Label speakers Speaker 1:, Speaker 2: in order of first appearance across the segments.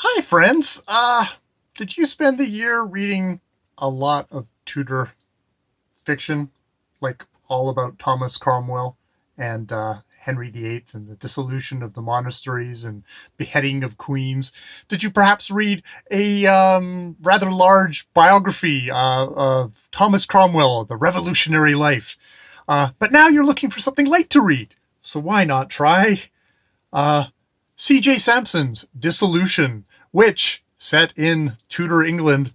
Speaker 1: Hi, friends. Did you spend the year reading a lot of Tudor fiction, like all about Thomas Cromwell and Henry VIII and the dissolution of the monasteries and beheading of queens? Did you perhaps read a rather large biography of Thomas Cromwell, The Revolutionary Life? But now you're looking for something light to read, so why not try uh, C.J. Sampson's Dissolution, which set in Tudor England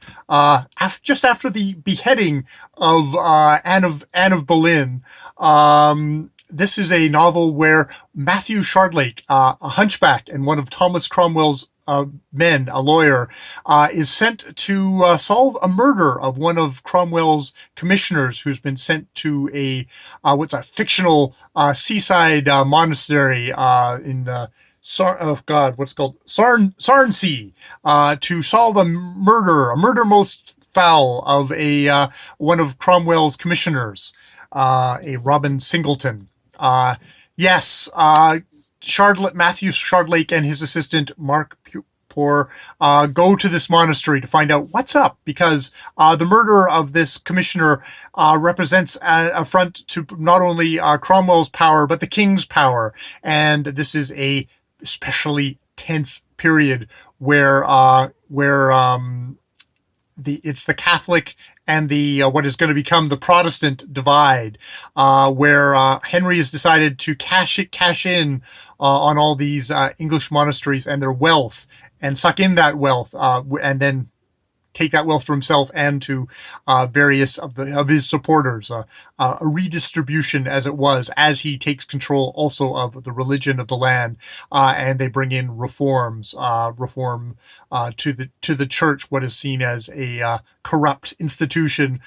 Speaker 1: just after the beheading of Anne of Boleyn. This is a novel where Matthew Shardlake, a hunchback and one of Thomas Cromwell's men, a lawyer, is sent to solve a murder of one of Cromwell's commissioners, who's been sent to what's a fictional seaside monastery in what's it called Sarnsea, to solve a murder most foul of a one of Cromwell's commissioners, a Robin Singleton. Yes, Matthew Shardlake and his assistant Mark Poor go to this monastery to find out what's up, because the murder of this commissioner represents an affront to not only Cromwell's power but the king's power, and this is a especially tense period where it's the Catholic and the what is going to become the Protestant divide, where Henry has decided to cash in on all these English monasteries and their wealth, and suck in that wealth, and then take that wealth for himself and to various of his supporters. A redistribution, as it was, as he takes control also of the religion of the land, and they bring in reform to the church, what is seen as a corrupt institution.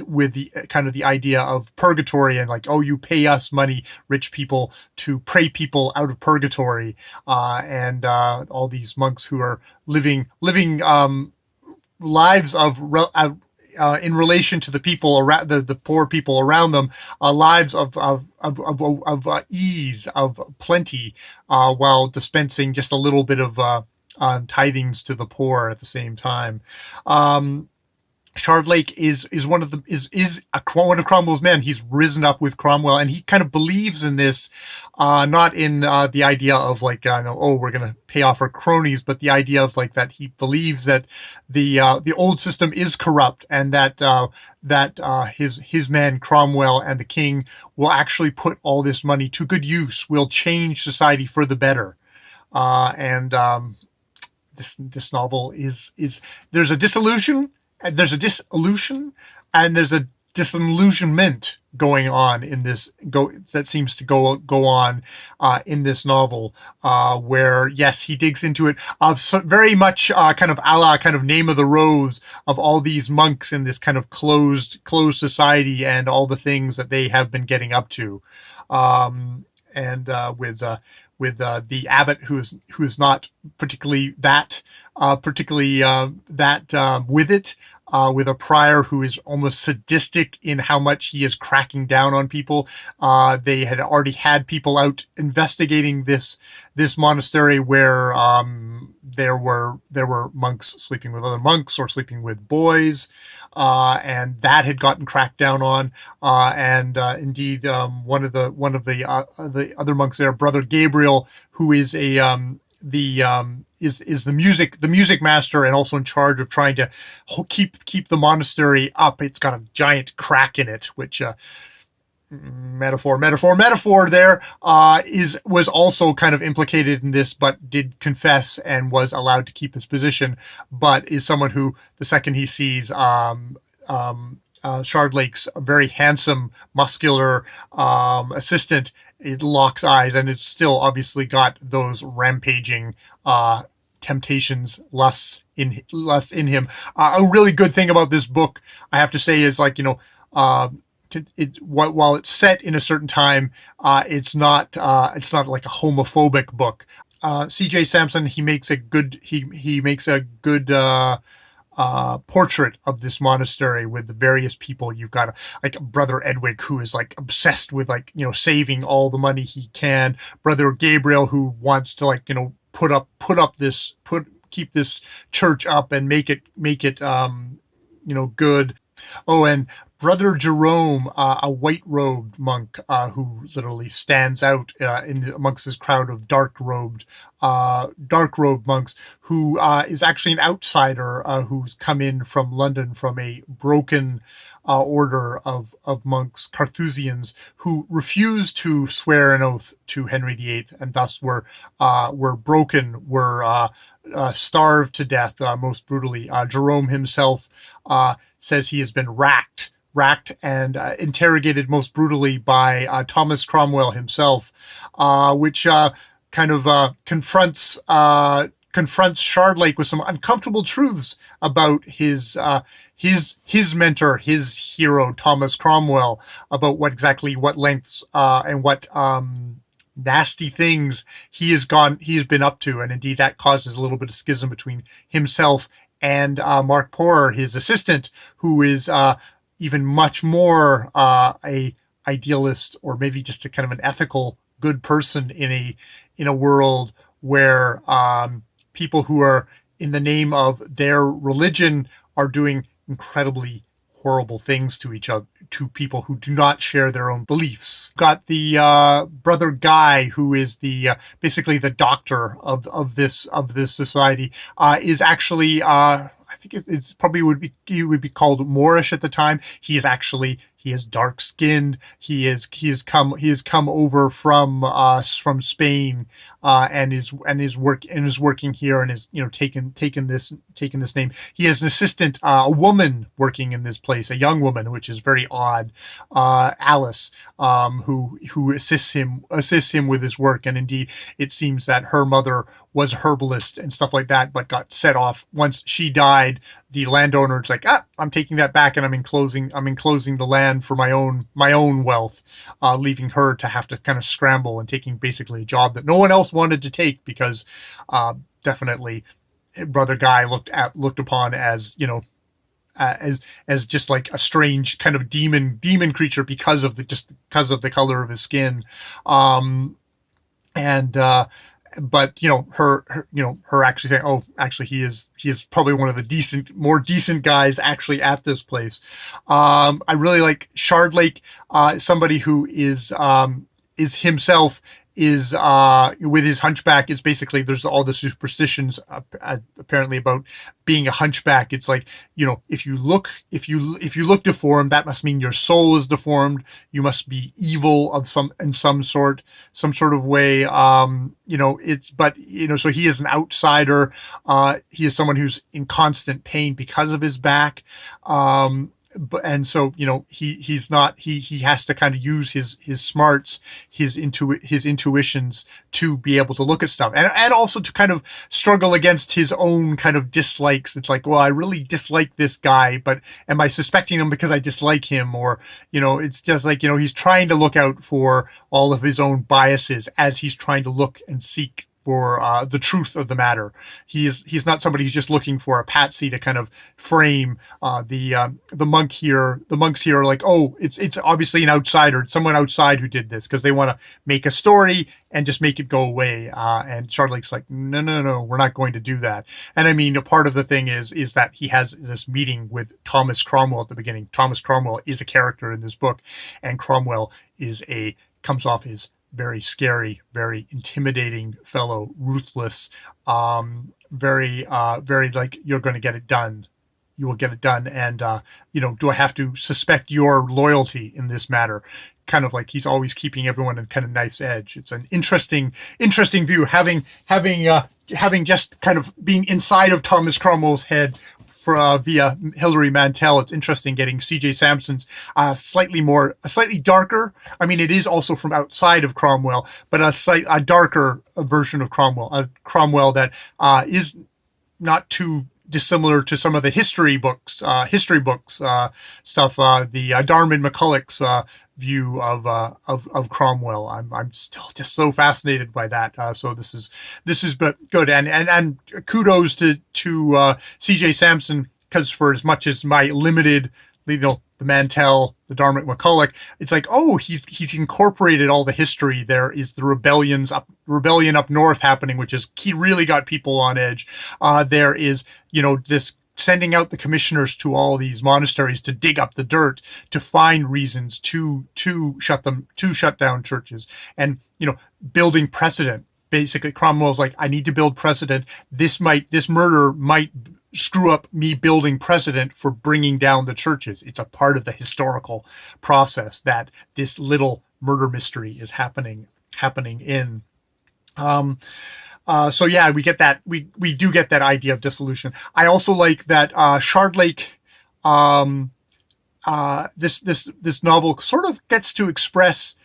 Speaker 1: With the kind of the idea of purgatory, and like, oh, you pay us money, rich people, to pray people out of purgatory, and all these monks who are living lives of in relation to the people around the poor people around them, lives of ease, of plenty, while dispensing just a little bit of tithings to the poor at the same time. Shardlake is one of Cromwell's men. He's risen up with Cromwell, and he kind of believes in this, not in the idea of like, oh, we're going to pay off our cronies, but the idea of like that he believes that the old system is corrupt, and that his man Cromwell and the king will actually put all this money to good use, will change society for the better, and this novel is there's a dissolution. And there's a dissolution, and there's a disillusionment going on in this that seems to go on in this novel, where yes, he digs into it very much kind of a la kind of Name of the Rose, of all these monks in this kind of closed society and all the things that they have been getting up to, and with the abbot who is not particularly with it. With a prior who is almost sadistic in how much he is cracking down on people. They had already had people out investigating this monastery where there were monks sleeping with other monks or sleeping with boys, and that had gotten cracked down on. And indeed, one of the other monks there, Brother Gabriel, who is is the music master, and also in charge of trying to keep the monastery up. It's got a giant crack in it, which metaphor there, was also kind of implicated in this, but did confess and was allowed to keep his position, but is someone who, the second he sees Shardlake's very handsome, muscular assistant, it locks eyes, and it's still obviously got those rampaging temptations, lusts in him. A really good thing about this book, I have to say, is like, while it's set in a certain time, it's not like a homophobic book. C.J. Sampson, he makes a good portrait of this monastery with the various people. You've got like Brother Edwig, who is like obsessed with like, saving all the money he can. Brother Gabriel, who wants to keep this church up and make it good. Oh, and Brother Jerome, a white-robed monk who literally stands out amongst this crowd of dark-robed monks, who is actually an outsider who's come in from London from a broken order of monks, Carthusians, who refused to swear an oath to Henry VIII, and thus were starved to death most brutally. Jerome himself says he has been racked and interrogated most brutally by Thomas Cromwell himself, which kind of confronts Shardlake with some uncomfortable truths about his mentor, his hero, Thomas Cromwell, about what lengths and what nasty things he has been up to, and indeed that causes a little bit of schism between himself and Mark Porer, his assistant, who is even much more a idealist, or maybe just a kind of an ethical good person in a world where people who are in the name of their religion are doing incredibly horrible things to each other, to people who do not share their own beliefs. Got the Brother Guy, who is the basically the doctor of this society, is actually I think it's probably he would be called Moorish at the time. He is dark skinned. He has come over from Spain and is working here, and is taken this name. He has an assistant, a woman working in this place, a young woman, which is very odd, Alice, who assists him with his work. And indeed, it seems that her mother was a herbalist and stuff like that, but got set off once she died. The landowner's like, I'm taking that back, and I'm enclosing the land for my own wealth, leaving her to have to kind of scramble and taking basically a job that no one else wanted to take, because definitely Brother Guy looked upon as as just like a strange kind of demon creature because of the color of his skin, but her actually saying, oh, actually he is probably one of the more decent guys actually at this place. I really like Shardlake, somebody who is himself is with his hunchback. It's basically, there's all the superstitions apparently about being a hunchback. It's like, if you look deformed, that must mean your soul is deformed. You must be evil of some sort of way. So he is an outsider. He is someone who's in constant pain because of his back. And so he's not, he has to kind of use his smarts, his intuitions to be able to look at stuff, and also to kind of struggle against his own kind of dislikes. It's like, well, I really dislike this guy, but am I suspecting him because I dislike him? Or it's just like, he's trying to look out for all of his own biases as he's trying to look and seek for the truth of the matter. He's not somebody who's just looking for a patsy to kind of frame. The monks here are like, oh, it's obviously an outsider, it's someone outside who did this, because they want to make a story and just make it go away. And Shardlake's like, no, we're not going to do that. And I mean, a part of the thing is that he has this meeting with Thomas Cromwell at the beginning. Thomas Cromwell is a character in this book, and Cromwell comes off as very scary, very intimidating fellow, ruthless, very like, you're going to get it done. You will get it done. And, do I have to suspect your loyalty in this matter? Kind of like he's always keeping everyone in kind of knife's edge. It's an interesting view, having just kind of being inside of Thomas Cromwell's head via Hilary Mantel. It's interesting getting C.J. Sampson's slightly darker. I mean, it is also from outside of Cromwell, but a darker version of Cromwell, a Cromwell that is not too dissimilar to some of the history books stuff. The Darman McCulloch's view of Cromwell. I'm still just so fascinated by that. So this is but good, and kudos to C.J. Sampson, because for as much as my limited the Mantell, the Dartmouth McCulloch. It's like, oh, he's incorporated all the history. There is the rebellion up north happening, which is he really got people on edge. There is, this sending out the commissioners to all these monasteries to dig up the dirt to find reasons to shut down churches, and building precedent. Basically, Cromwell's like, I need to build precedent. This murder might screw up me building precedent for bringing down the churches. It's a part of the historical process that this little murder mystery is happening in. So yeah, we get that. We do get that idea of dissolution. I also like that Shardlake. This novel sort of gets to express.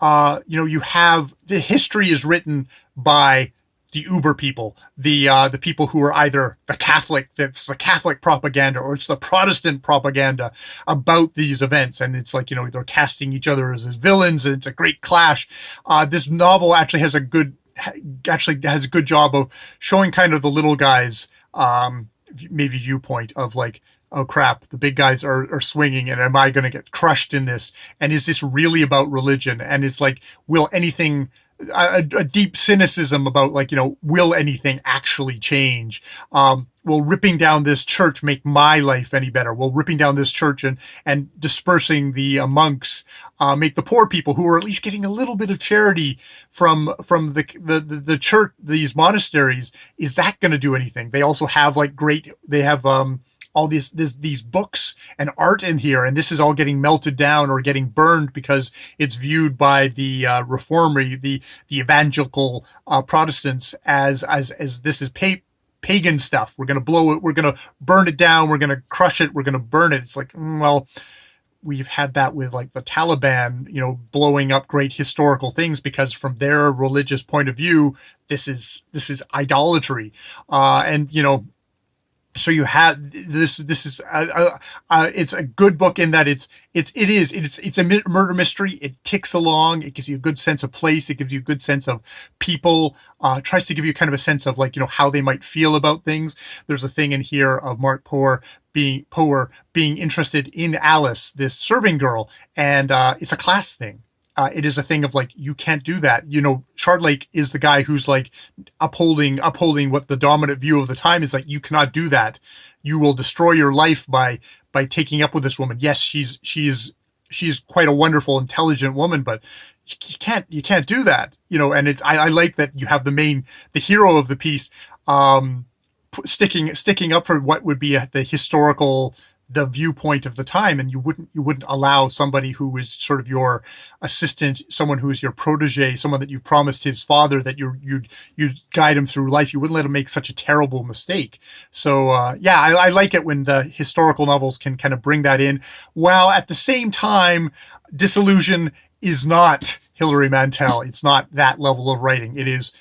Speaker 1: You have the history is written by the Uber people, the people who are either that's the Catholic propaganda, or it's the Protestant propaganda about these events, and it's like they're casting each other as villains, and it's a great clash. This novel actually has a good job of showing kind of the little guys, maybe viewpoint of like, oh crap, the big guys are swinging, and am I going to get crushed in this? And is this really about religion? And it's like, will anything, a deep cynicism about like, will anything actually change? Will ripping down this church make my life any better? Will ripping down this church and dispersing the monks make the poor people who are at least getting a little bit of charity from the church, these monasteries, is that going to do anything? They also have all these books and art in here, and this is all getting melted down or getting burned because it's viewed by the reformery, the evangelical Protestants as this is pagan stuff. We're going to blow it. We're going to burn it down. We're going to crush it. We're going to burn it. It's like, well, we've had that with like the Taliban, blowing up great historical things because from their religious point of view, this is idolatry, and so you have this is it's a good book in that it's a murder mystery. It ticks along. It gives you a good sense of place. It gives you a good sense of people. Tries to give you kind of a sense of like how they might feel about things. There's a thing in here of Mark Poer being interested in Alice, this serving girl, and it's a class thing. It is a thing of like, you can't do that. Shardlake is the guy who's like upholding what the dominant view of the time is like, you cannot do that. You will destroy your life by taking up with this woman. Yes, she's quite a wonderful, intelligent woman, but you can't do that. And I like that you have the hero of the piece, sticking up for what would be the viewpoint of the time, and you wouldn't allow somebody who is sort of your assistant, someone who is your protege, someone that you've promised his father that you'd guide him through life. You wouldn't let him make such a terrible mistake. So I like it when the historical novels can kind of bring that in, while at the same time, Disillusion is not Hilary Mantel. It's not that level of writing. It is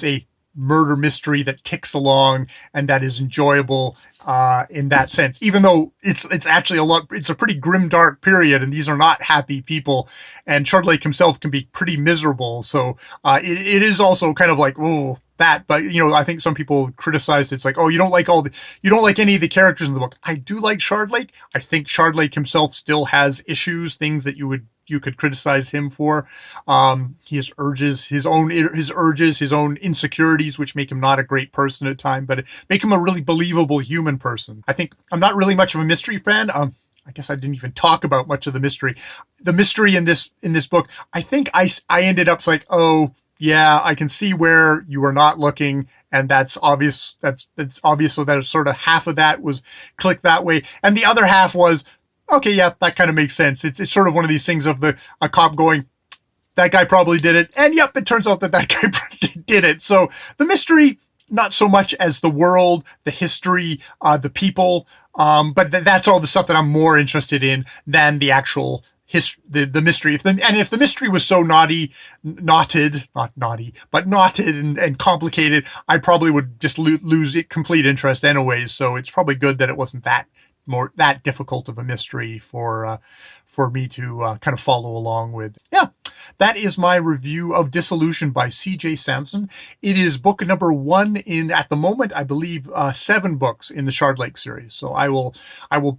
Speaker 1: a murder mystery that ticks along and that is enjoyable in that sense, even though it's actually it's a pretty grim, dark period, and these are not happy people, and Shardlake himself can be pretty miserable. So it is also kind of like, oh, that, but I think some people criticized it's like, oh, you don't like any of the characters in the book. I do like Shardlake. I think Shardlake himself still has issues, things that you could criticize him for. He has his own insecurities, which make him not a great person at times, but make him a really believable human person. I think I'm not really much of a mystery fan. I guess I didn't even talk about much of the mystery. The mystery in this book, I think I ended up like, oh yeah, I can see where you were not looking, and that's obvious. That's obvious. So that sort of half of that was clicked that way, and the other half was, okay, yeah, that kind of makes sense. It's sort of one of these things of a cop going, that guy probably did it, and yep, it turns out that guy did it. So the mystery, not so much as the world, the history, the people, but that's all the stuff that I'm more interested in than the actual the mystery. If the mystery was so knotted and complicated, I probably would just lose complete interest anyways. So it's probably good that it wasn't that difficult of a mystery for me to kind of follow along with. Yeah. That is my review of Dssltn by C.J. Samson. It is book number 1 in, at the moment, I believe, 7 books in the Shard Lake series. So I will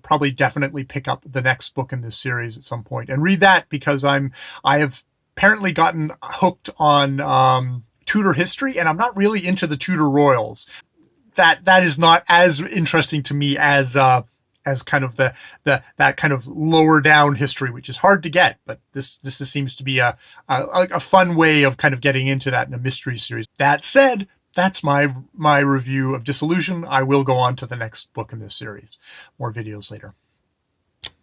Speaker 1: probably definitely pick up the next book in this series at some point and read that, because I have apparently gotten hooked on Tudor history, and I'm not really into the Tudor royals. That is not as interesting to me as kind of that kind of lower down history, which is hard to get. But this seems to be a fun way of kind of getting into that in a mystery series. That said, that's my review of Dssltn. I will go on to the next book in this series. More videos later.